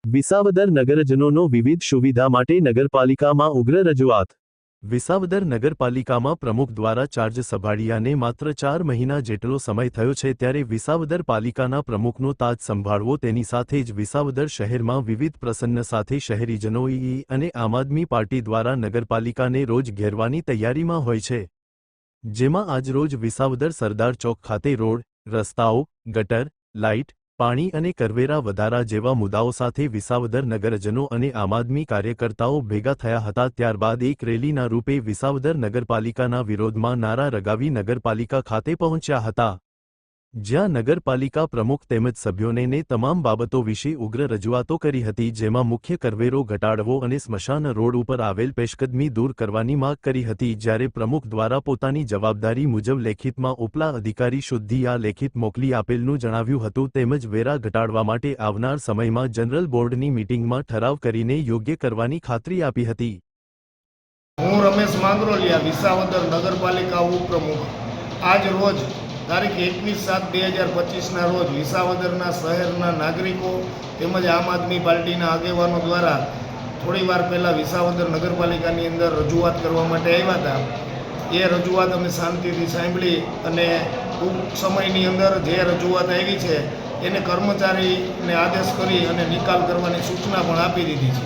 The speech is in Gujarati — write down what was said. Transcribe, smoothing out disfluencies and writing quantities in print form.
વિસાવદર નગરજનોનો વિવિધ સુવિધા માટે નગરપાલિકામાં ઉગ્ર રજૂઆત। વિસાવદર નગરપાલિકામાં પ્રમુખ દ્વારા ચાર્જ સંભાળ્યાને માત્ર 4 મહિના જેટલો સમય થયો છે, ત્યારે વિસાવદર પાલિકાના પ્રમુખનો તાજ સંભાળવો, તેની સાથે જ વિસાવદર શહેરમાં વિવિધ પ્રસંગ સાથે શહેરીજનોએ અને આમ આદમી પાર્ટી દ્વારા નગરપાલિકાને રોજ ઘેરવાની તૈયારીમાં હોય છે, જેમાં આજરોજ વિસાવદર સરદાર ચોક ખાતે રોડ, રસ્તાઓ, ગટર, લાઇટ, પાણી અને કરવેરા વધારા જેવા મુદ્દાઓ સાથે વિસાવદર નગરજનો અને આમ આદમી કાર્યકર્તાઓ ભેગા થયા હતા। ત્યારબાદ એક રેલીના રૂપે વિસાવદર નગરપાલિકાના વિરોધમાં નારા લગાવી નગરપાલિકા ખાતે પહોંચ્યા હતા, જ્યાં નગરપાલિકા પ્રમુખ તેમજ સભ્યોને તમામ બાબતો વિશે ઉગ્ર રજૂઆતો કરી હતી, જેમાં મુખ્ય કરવેરો ઘટાડવો અને સ્મશાન રોડ ઉપર આવેલ પેશકદમી દૂર કરવાની માંગ કરી હતી। જ્યારે પ્રમુખ દ્વારા પોતાની જવાબદારી મુજબ લેખિતમાં ઉપલા અધિકારી સુધી આ લેખિત મોકલી આપેલનું જણાવ્યું હતું, તેમજ વેરા ઘટાડવા માટે આવનાર સમયમાં જનરલ બોર્ડની મીટિંગમાં ઠરાવ કરીને યોગ્ય કરવાની ખાતરી આપી હતી। હું રમેશ માંગરોલિયા, વિસાવદર નગરપાલિકા ઉપપ્રમુખ, આજ રોજ તારીખ 21/7/2025ના રોજ વિસાવદરના શહેરના નાગરિકો તેમજ આમ આદમી પાર્ટીના આગેવાનો દ્વારા થોડી વાર પહેલાં વિસાવદર નગરપાલિકાની અંદર રજૂઆત કરવા માટે આવ્યા હતા। એ રજૂઆત અમે શાંતિથી સાંભળી અને ટૂંક સમયની અંદર જે રજૂઆત આવી છે એને કર્મચારીને આદેશ કરી અને નિકાલ કરવાની સૂચના પણ આપી દીધી છે।